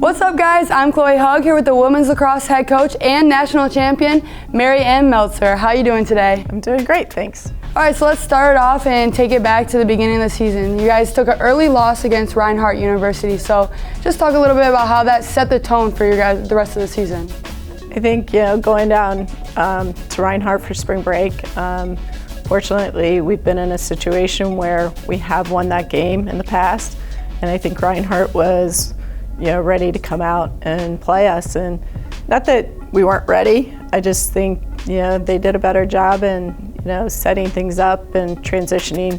What's up, guys? I'm Chloe Hugg here with the women's lacrosse head coach and national champion, Meltzer. How are you doing today? I'm doing great, thanks. All right, so let's start it off and take it back to the beginning of the season. You guys took an early loss against Reinhardt University, so just talk a little bit about how that set the tone for you guys the rest of the season. I think, going down to Reinhardt for spring break, fortunately, we've been in a situation where we have won that game in the past, and I think Reinhardt was, ready to come out and play us. And not that we weren't ready, I just think, they did a better job in, setting things up and transitioning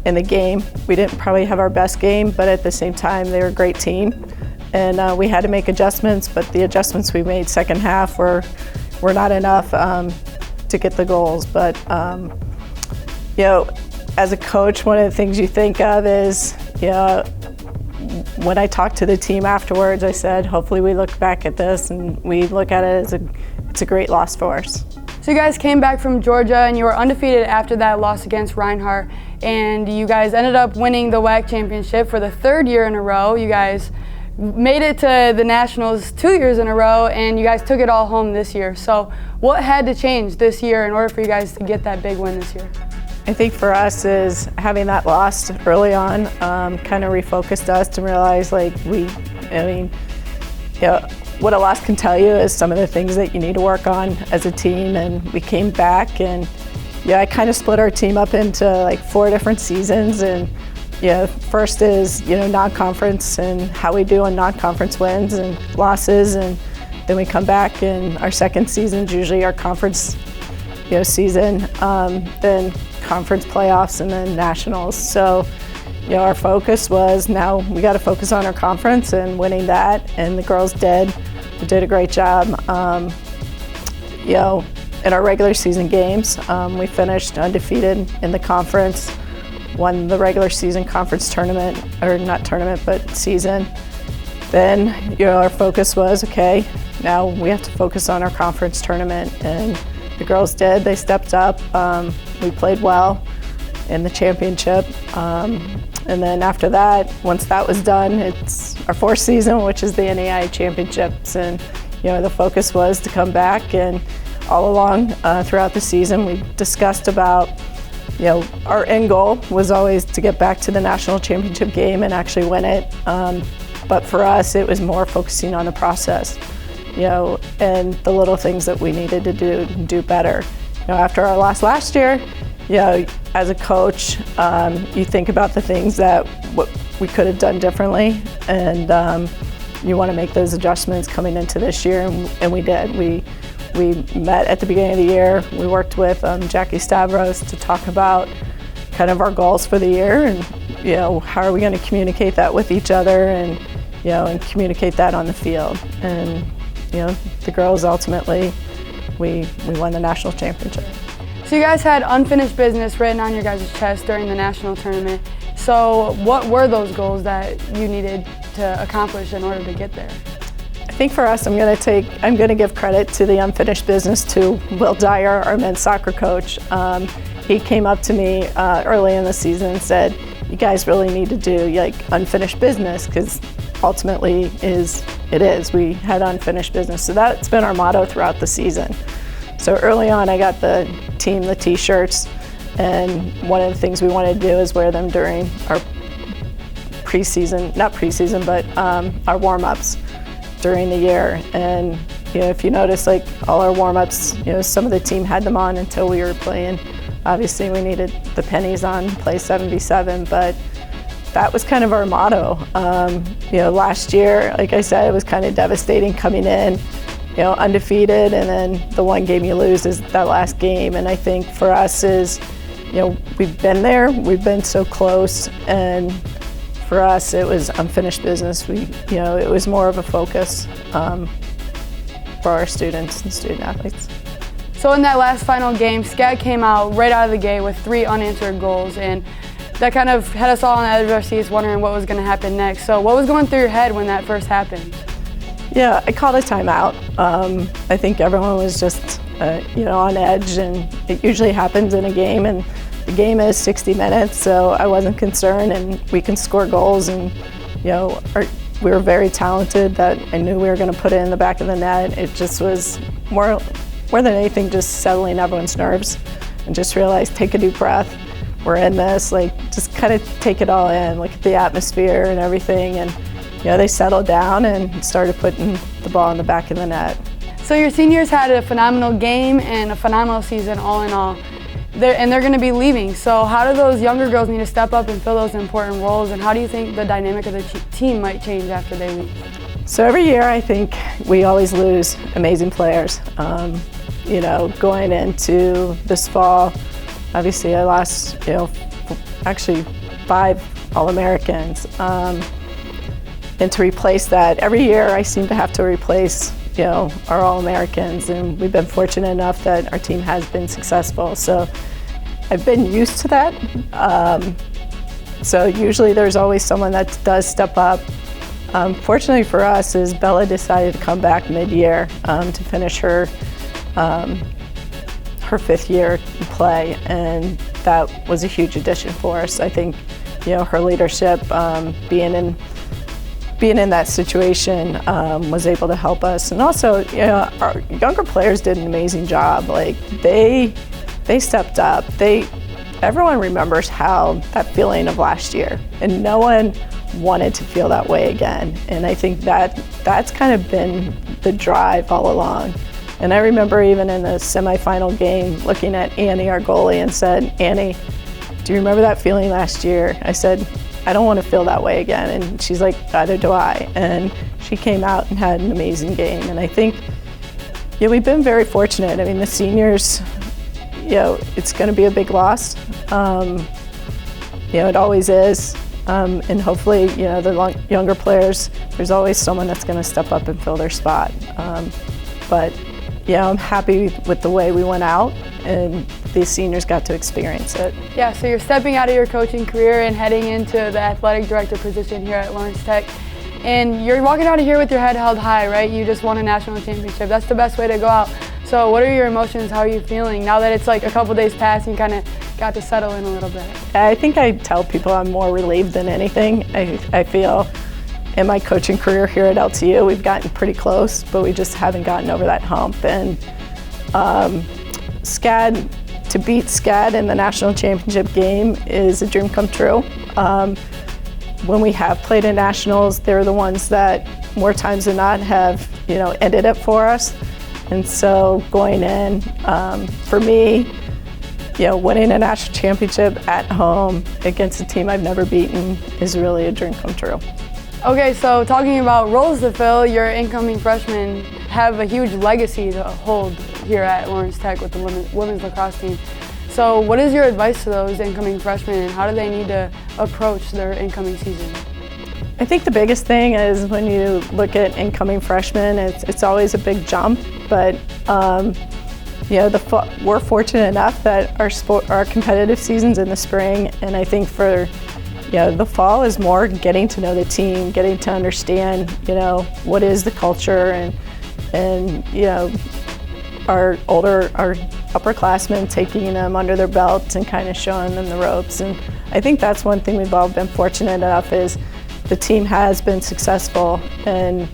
in the game. We didn't probably have our best game, but at the same time, they were a great team. And we had to make adjustments, but the adjustments we made second half were not enough to get the goals. But, as a coach, one of the things you think of is, when I talked to the team afterwards, I said, hopefully we look back at this and we look at it as it's a great loss for us. So you guys came back from Georgia and you were undefeated after that loss against Reinhardt, and you guys ended up winning the WLAX championship for the third year in a row. You guys made it to the Nationals 2 years in a row, and you guys took it all home this year. So what had to change this year in order for you guys to get that big win this year? I think for us is having that loss early on kind of refocused us to realize what a loss can tell you is some of the things that you need to work on as a team. And we came back and I kind of split our team up into 4 different seasons. And first is non-conference and how we do on non-conference wins and losses, and then we come back and our second season is usually our conference season, then conference playoffs, and then nationals. So our focus was, now we got to focus on our conference and winning that, and the girls did a great job. In our regular season games, we finished undefeated in the conference, won the regular season conference tournament, or not tournament, but season. Then our focus was, okay, now we have to focus on our conference tournament, and the girls did. They stepped up. We played well in the championship. And then after that, once that was done, it's our 4th season, which is the NAIA Championships. And the focus was to come back, and all along throughout the season, we discussed about, our end goal was always to get back to the national championship game and actually win it. But for us, it was more focusing on the process, and the little things that we needed to do better. After our loss last year, as a coach, you think about the things that what we could have done differently, and you want to make those adjustments coming into this year, and we did. We met at the beginning of the year. We worked with Jackie Stavros to talk about kind of our goals for the year, and how are we going to communicate that with each other, and and communicate that on the field. And the girls ultimately, we won the national championship. So you guys had unfinished business written on your guys' chest during the national tournament. So what were those goals that you needed to accomplish in order to get there? I think for us, I'm going to give credit to the unfinished business to Will Dyer, our men's soccer coach. He came up to me early in the season and said, "You guys really need to do unfinished business, because ultimately it is. We had unfinished business." So that's been our motto throughout the season. So early on, I got the team the T-shirts, and one of the things we wanted to do is wear them during our our warm-ups during the year. And if you notice, all our warm-ups, some of the team had them on until we were playing. Obviously, we needed the pennies on play 77, but that was kind of our motto. Last year, like I said, it was kind of devastating coming in, undefeated, and then the one game you lose is that last game. And I think for us is, we've been there, we've been so close, and for us it was unfinished business. It was more of a focus for our students and student athletes. So in that last final game, Scat came out right out of the gate with 3 unanswered goals, and that kind of had us all on the edge of our seats wondering what was going to happen next. So what was going through your head when that first happened? Yeah, I called a timeout. I think everyone was just on edge, and it usually happens in a game, and the game is 60 minutes, so I wasn't concerned, and we can score goals, and we were very talented, that I knew we were going to put it in the back of the net. It just was more than anything just settling everyone's nerves and just realize, take a deep breath. We're in this, like, just kind of take it all in, look at the atmosphere and everything. And, you know, they settled down and started putting the ball in the back of the net. So your seniors had a phenomenal game and a phenomenal season all in all. They're going to be leaving. So how do those younger girls need to step up and fill those important roles? And how do you think the dynamic of the team might change after they leave? So every year I think we always lose amazing players. You know, going into this fall, obviously I lost, you know, actually 5 All-Americans. And to replace that, every year I seem to have to replace, you know, our All-Americans, and we've been fortunate enough that our team has been successful. So I've been used to that. So usually there's always someone that does step up. Fortunately for us is Bella decided to come back mid-year to finish her 5th year in play, and that was a huge addition for us. I think, you know, her leadership, being in that situation, was able to help us. And also, you know, our younger players did an amazing job. Like, they stepped up. Everyone remembers how that feeling of last year, and no one wanted to feel that way again. And I think that's kind of been the drive all along. And I remember even in the semifinal game looking at Annie, our goalie, and said, "Annie, do you remember that feeling last year?" I said, "I don't want to feel that way again." And she's like, "Neither do I." And she came out and had an amazing game. And I think, yeah, we've been very fortunate. I mean, the seniors, you know, it's going to be a big loss. You know, it always is. And hopefully, you know, the younger players, there's always someone that's going to step up and fill their spot. But, yeah, I'm happy with the way we went out, and the seniors got to experience it. Yeah, so you're stepping out of your coaching career and heading into the athletic director position here at Lawrence Tech. And you're walking out of here with your head held high, right? You just won a national championship. That's the best way to go out. So what are your emotions? How are you feeling now that it's like a couple days past and you kind of got to settle in a little bit? I think I tell people I'm more relieved than anything. I feel in my coaching career here at LTU, we've gotten pretty close, but we just haven't gotten over that hump. And to beat SCAD in the national championship game is a dream come true. When we have played in nationals, they're the ones that more times than not have, you know, ended it for us. And so going in, for me, you know, winning a national championship at home against a team I've never beaten is really a dream come true. Okay, so talking about roles to fill, your incoming freshmen have a huge legacy to hold here at Lawrence Tech with the women's lacrosse team. So what is your advice to those incoming freshmen, and how do they need to approach their incoming season? I think the biggest thing is when you look at incoming freshmen, it's always a big jump, but you know, we're fortunate enough that our competitive season's in the spring, and I think for, you know, the fall is more getting to know the team, getting to understand, you know, what is the culture, and you know, our upperclassmen, taking them under their belts and kind of showing them the ropes. And I think that's one thing we've all been fortunate enough is the team has been successful in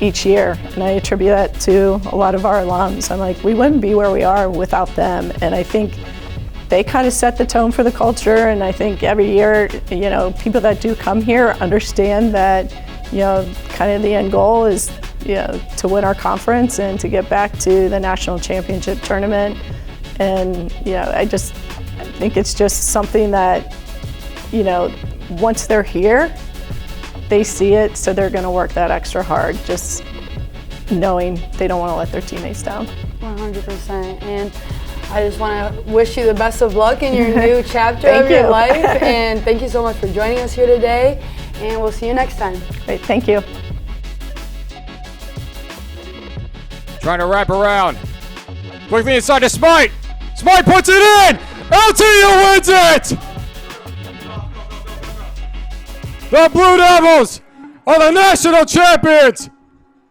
each year, and I attribute that to a lot of our alums. I'm like, we wouldn't be where we are without them, and I think they kind of set the tone for the culture. And I think every year, you know, people that do come here understand that, you know, kind of the end goal is, you know, to win our conference and to get back to the national championship tournament. And, you know, I think it's just something that, you know, once they're here, they see it, so they're going to work that extra hard, just knowing they don't want to let their teammates down. 100%. And I just want to wish you the best of luck in your new chapter of your life. And thank you so much for joining us here today. And we'll see you next time. Great, thank you. Trying to wrap around. Quickly inside to Smite. Smite puts it in. LTU wins it. The Blue Devils are the national champions.